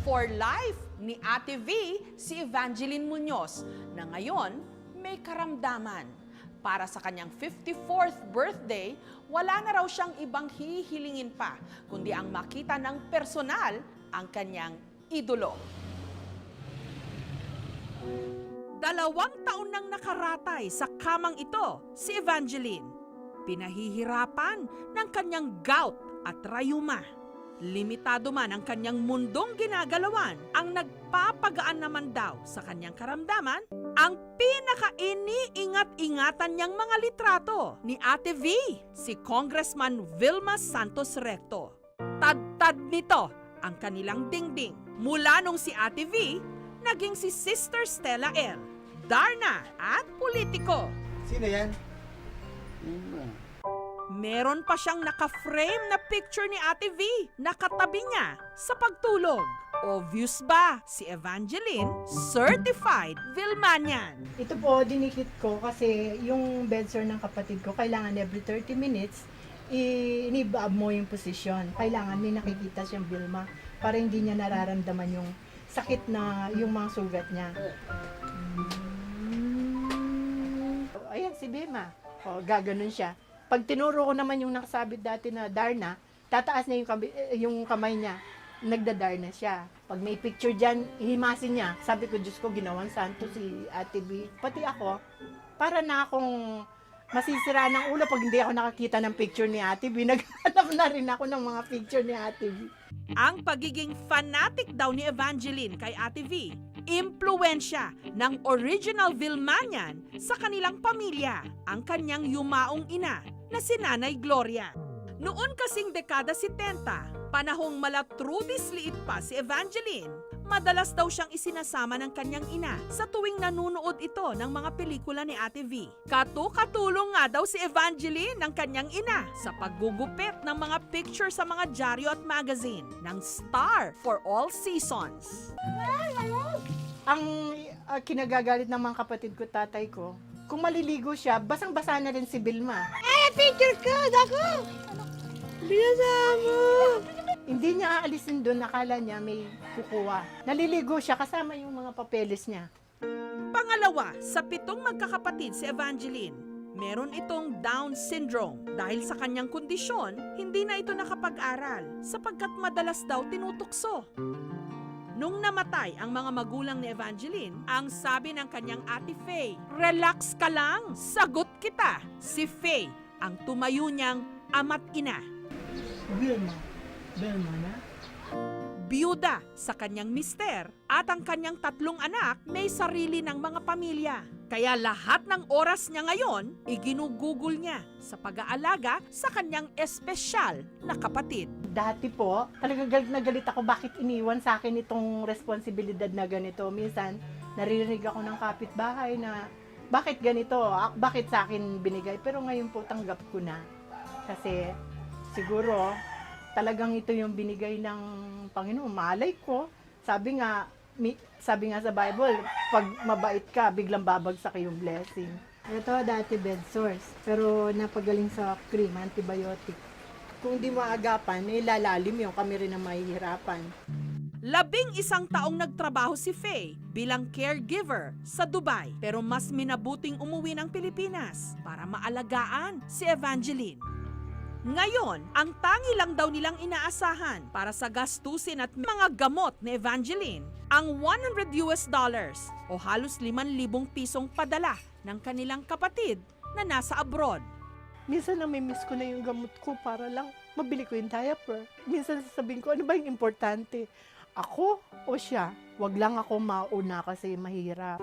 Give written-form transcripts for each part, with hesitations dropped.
For life ni Ate V si Evangeline Muñoz na ngayon may karamdaman. Para sa kanyang 54th birthday, wala na raw siyang ibang hihilingin pa, kundi ang makita ng personal ang kanyang idolo. 2 taon nang nakaratay sa kamang ito si Evangeline. Pinahihirapan ng kanyang gout at rayuma. Limitado man ang kanyang mundong ginagalawan, ang nagpapagaan naman daw sa kanyang karamdaman, ang pinaka-iniingat-ingatan niyang mga litrato ni Ate V, si Congressman Vilma Santos Recto. Tad-tad nito ang kanilang dingding. Mula nung si Ate V, naging si Sister Stella L, Darna at politiko. Sino yan? Meron pa siyang naka-frame na picture ni Ate V na katabi niya sa pagtulog. Obvious ba si Evangeline, certified Vilmanian? Ito po, dinikit ko kasi yung bedsore ng kapatid ko, kailangan every 30 minutes, inibab mo yung posisyon. Kailangan may nakikita siyang Vilma para hindi niya nararamdaman yung sakit na yung mga sugat niya. Ayan, si Vilma. O, gaganon siya. Pag tinuro ko naman yung nakasabit dati na Darna, tataas na yung kamay niya. Nagda-Darna siya. Pag may picture dyan, himasin niya. Sabi ko, Diyos ko, ginawan santo si Ate B. Pati ako, para na akong masisira ng ulo pag hindi ako nakakita ng picture ni Ate B. Naghanap na rin ako ng mga picture ni Ate B. Ang pagiging fanatic daw ni Evangeline kay Ate V, impluwensya ng original Vilmanian sa kanilang pamilya, ang kanyang yumaong ina na si Nanay Gloria. Noon kasing dekada 70, panahong malatrudis liit pa si Evangeline, madalas daw siyang isinasama ng kanyang ina sa tuwing nanunood ito ng mga pelikula ni Ate V. Katulong nga daw si Evangeline ng kanyang ina sa paggugupit ng mga picture sa mga dyaryo at magazine ng Star for All Seasons. Ang kinagagalit ng mga kapatid ko, tatay ko, kung maliligo siya, basang-basa na rin si Vilma. Picture ko! Dako! Binasama! Hindi niya aalisin doon, nakala niya may kukuha. Naliligo siya kasama yung mga papeles niya. Pangalawa, sa 7 magkakapatid si Evangeline, meron itong Down syndrome. Dahil sa kanyang kondisyon, hindi na ito nakapag-aral sapagkat madalas daw tinutukso. Nung namatay ang mga magulang ni Evangeline, ang sabi ng kanyang ate Faye, "Relax ka lang, sagot kita." Si Faye ang tumayo niyang ama't ina. Vilma. Vilma na? Biyuda sa kanyang mister at ang kanyang 3 anak may sarili ng mga pamilya. Kaya lahat ng oras niya ngayon, iginugugol niya sa pag-aalaga sa kanyang espesyal na kapatid. Dati po, talagang galit na galit ako bakit iniwan sa akin itong responsibilidad na ganito. Minsan, naririnig ako ng kapitbahay na bakit ganito, bakit sa akin binigay. Pero ngayon po, tanggap ko na. Kasi siguro, talagang ito yung binigay ng Panginoon. Malay ko, sabi nga sa Bible, pag mabait ka, biglang babagsak yung blessing. Ito dati bed sores, pero napagaling sa cream, antibiotic. Kung di maagapan, lalalim yung kami rin ang mahihirapan. 11 taong nagtrabaho si Faye bilang caregiver sa Dubai, pero mas minabuting umuwi ng Pilipinas para maalagaan si Evangeline. Ngayon, ang tangi lang daw nilang inaasahan para sa gastusin at mga gamot ni Evangeline, ang $100 o halos 5,000 pisong padala ng kanilang kapatid na nasa abroad. Minsan namimiss ko na yung gamot ko para lang mabili ko yung diaper. Minsan sasabihin ko, ano ba yung importante? Ako o siya? Wag lang ako mauna kasi mahirap.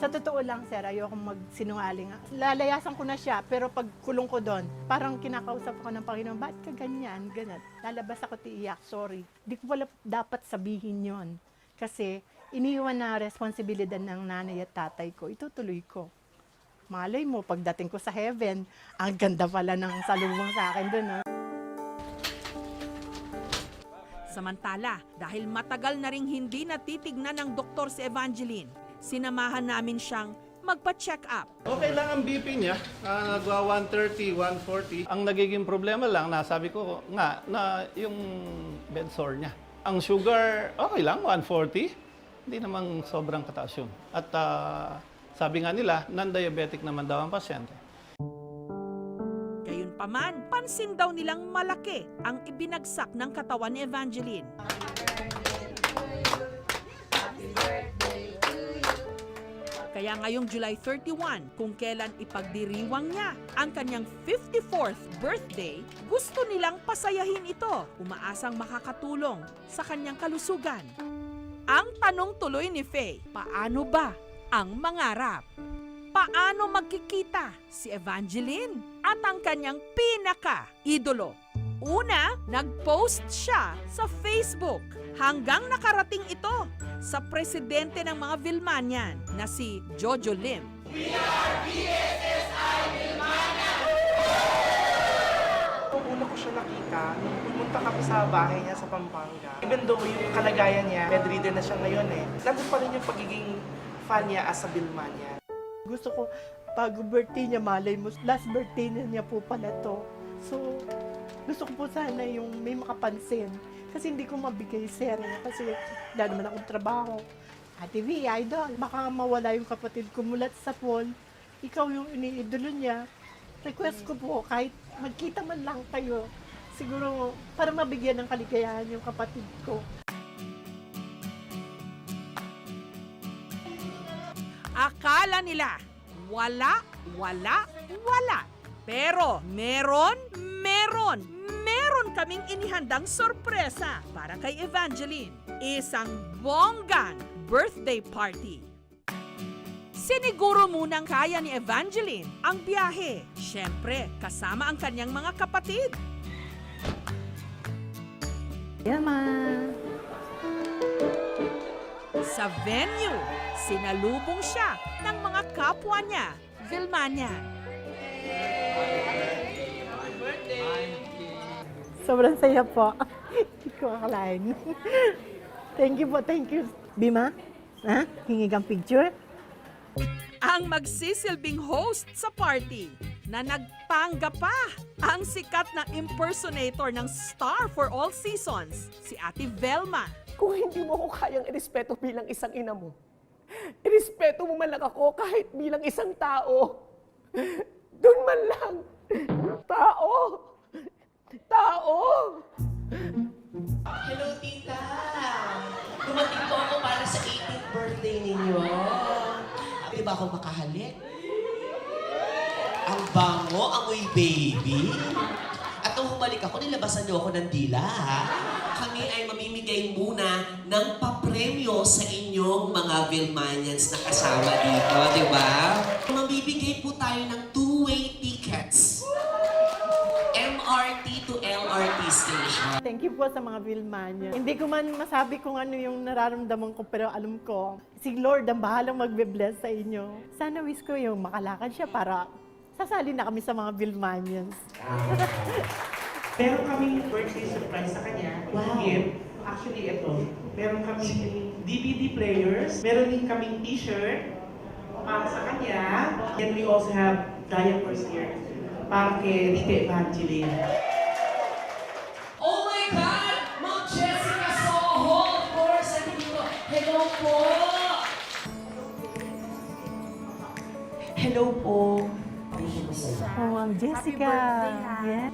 Sa totoo lang, sir, ayoko magsinungaling. Lalayasan ko na siya, pero pag kulong ko doon, parang kinakausap ko ng Panginoon, ba't ka ganyan, ganat? Lalabas ako tiiyak, sorry. Di ko pala dapat sabihin yon. Kasi iniwan na responsibilidad ng nanay at tatay ko, itutuloy ko. Malay mo, pagdating ko sa heaven, ang ganda pala ng salubong sa akin doon. Samantala, dahil matagal na ring hindi natitignan ng doktor si Evangeline, sinamahan namin siyang magpa-check up. Okay lang ang BP niya, nagwa 130, 140. Ang nagiging problema lang, nasabi ko nga, na yung bed sore niya. Ang sugar, okay lang, 140. Hindi namang sobrang kataas yun. At sabi nga nila, non-diabetic naman daw ang pasyente. Gayunpaman, pansin daw nilang malaki ang ibinagsak ng katawan ni Evangeline. Kaya ngayong July 31, kung kailan ipagdiriwang niya ang kanyang 54th birthday, gusto nilang pasayahin ito, umaasang makakatulong sa kanyang kalusugan. Ang tanong tuloy ni Faye, paano ba ang mangarap? Paano magkikita si Evangeline at ang kanyang pinaka-idolo? Una, nag-post siya sa Facebook hanggang nakarating ito sa presidente ng mga Vilmanian na si Jojo Lim. Nung una ko siya nakita, nung pumunta kami sa bahay niya sa Pampanga. Even though yung kalagayan niya, bedridden na siya ngayon nandun pa rin yung pagiging fan niya as a Vilmanian. Gusto ko, bago birthday niya, malay mo, last birthday na niya po pala to. So, gusto ko po sana yung may makapansin. Kasi hindi ko mabigay sir. Kasi wala naman akong trabaho. Ate V, idol, baka mawala yung kapatid ko mulat sa pool. Ikaw yung iniidolo niya. Request ko po, kahit magkita man lang kayo, siguro para mabigyan ng kaligayahan yung kapatid ko. Akala nila, wala. Pero meron kaming inihandang sorpresa para kay Evangeline. Isang bonggang birthday party. Siniguro munang kaya ni Evangeline ang biyahe. Siyempre, kasama ang kanyang mga kapatid. Sa venue, sinalubong siya ng mga kapwa niya, Vilmanian. Sobrang saya po. Hindi ko akalain. Thank you po, thank you. Bima, hingi kang picture? Ang magsisilbing host sa party na nagpanggap pa ang sikat na impersonator ng Star for All Seasons, si Ate Velma. Kung hindi mo ako kayang irespeto bilang isang ina mo, irespeto mo man lang ako kahit bilang isang tao. Doon man lang. Tao! Hello, tita! Dumating po ako para sa 18th birthday ninyo. Di ba ako makahalik? Ang bango, amoy baby. At nung humalik ako, nilabasan niyo ako ng dila, ha? Kami ay mamimigay muna ng papremyo sa inyong mga Vilmanians na kasama dito, di ba? Mamibigay po tayo ng two-way tickets. MRT to LRT station. Thank you po sa mga Vilmanian. Hindi ko man masabi kung ano yung nararamdaman ko, pero alam ko, si Lord ang bahalang magbe-bless sa inyo. Sana wish ko yung makalakad siya para sasali na kami sa mga Vilmanians. Meron kaming birthday surprise sa kanya. Wow. Gift. Actually, ito. Meron kaming DVD players. Meron din kaming t-shirt para sa kanya. And we also have diapers here para kay Rita Evangeline. Oh my God! Ma'am Jessica Soho, of course, ano dito? Hello po! Hello po. Oh, Ma'am Jessica. Yeah.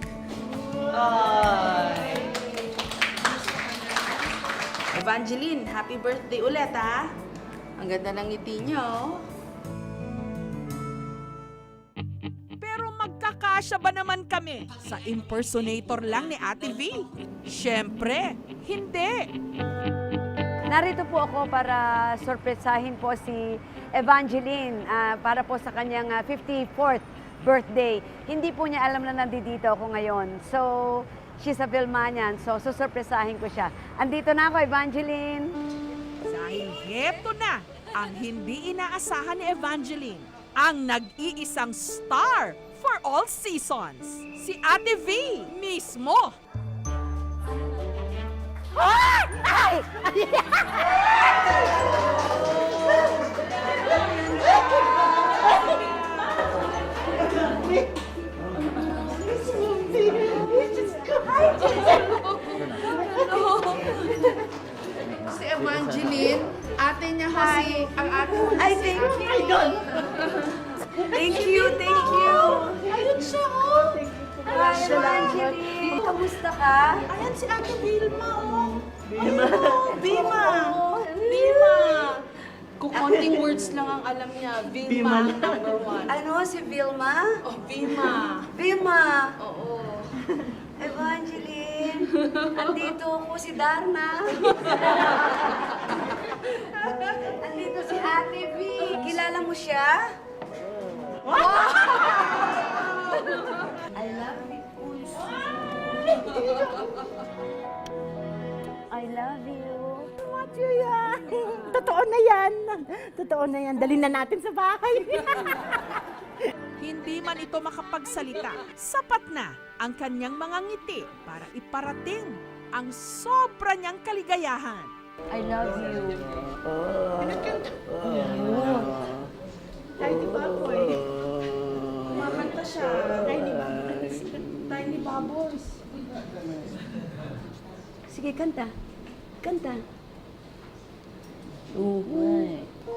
Evangeline, happy birthday ulit ha. Ang ganda ng ngiti nyo. Pero magkakasya ba naman kami sa impersonator lang ni Ate V? Siyempre, hindi. Narito po ako para sorpresahin po si Evangeline para po sa kanyang 54th birthday. Hindi po niya alam na nandito ako ngayon. So, she's a Vilmanian. So, susurpresahin ko siya. Andito na ako, Evangeline. Dahil heto na ang hindi inaasahan ni Evangeline, ang nag-iisang star for all seasons, si Ate V mismo. Evangeline. Ate niya kasi, ang ate mo Ay, thank you. Thank you, thank you. Ayun siya, oh. Hi, Evangeline. Kamusta ka? Ayan si Ate Vilma, oh. Bima. Kukonting words lang ang alam niya. Vilma, number 1. Ano, si Vilma? Oh, Vilma. Vilma. Oo. Evangeline. Andito ako si Darna. Andito si Ate V. Kilala mo siya? I love you. I love you. Matthew yan. Totoo na yan. Totoo na yan. Dali na natin sa bahay. Hindi man ito makapagsalita, sapat na ang kanyang mga ngiti para iparating ang sobra niyang kaligayahan. I love you. Tiny baboy. Kumakanta siya. Tiny Bubbles. Sige, kanta. Kanta.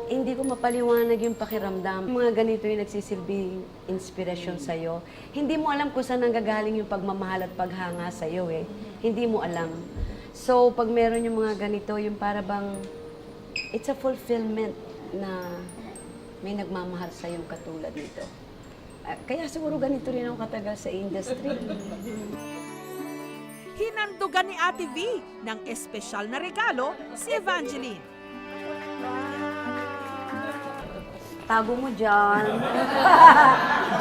Hindi ko mapaliwanag yung pakiramdam. Mga ganito yung nagsisilbing inspirasyon sa'yo. Hindi mo alam kung saan nanggagaling yung pagmamahal at paghanga sa'yo eh. Hindi mo alam. So, pag meron yung mga ganito, yung para bang, it's a fulfillment na may nagmamahal sa'yong katulad nito. Kaya siguro ganito rin ako katagal sa industry. Hinandugan ni Ate V ng espesyal na regalo si Evangeline. Tago mo dyan.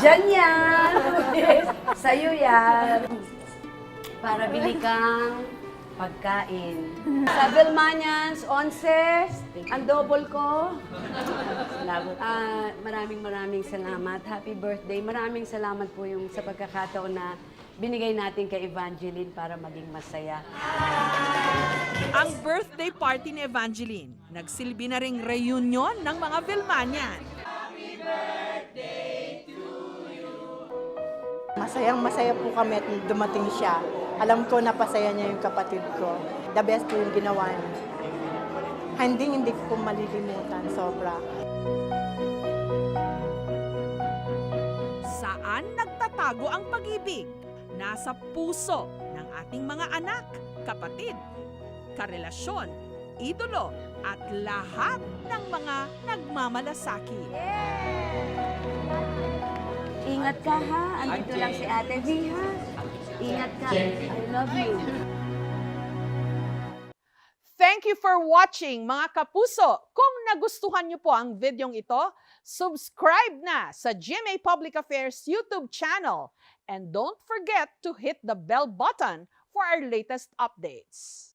Dyan yan. Sa'yo yan. Para bili kang pagkain. Sa Vilmanians, 11, ang double ko. Maraming salamat. Happy birthday. Maraming salamat po yung sa pagkakataon na binigay natin kay Evangeline para maging masaya. Ang birthday party ni Evangeline, nagsilbi na ring reunion ng mga Vilmanian. Masayang-masaya po kami at dumating siya. Alam ko napasaya niya yung kapatid ko. The best po yung ginawa niya. Hindi ko malilimutan, sobra. Saan nagtatago ang pag-ibig? Nasa puso ng ating mga anak, kapatid, karelasyon, idolo, at lahat ng mga nagmamalasakit. Ingat ka ha. Andito lang si Ate V ha. Ingat ka. I love you. Thank you for watching, mga kapuso. Kung nagustuhan niyo po ang videong ito, subscribe na sa GMA Public Affairs YouTube channel. And don't forget to hit the bell button for our latest updates.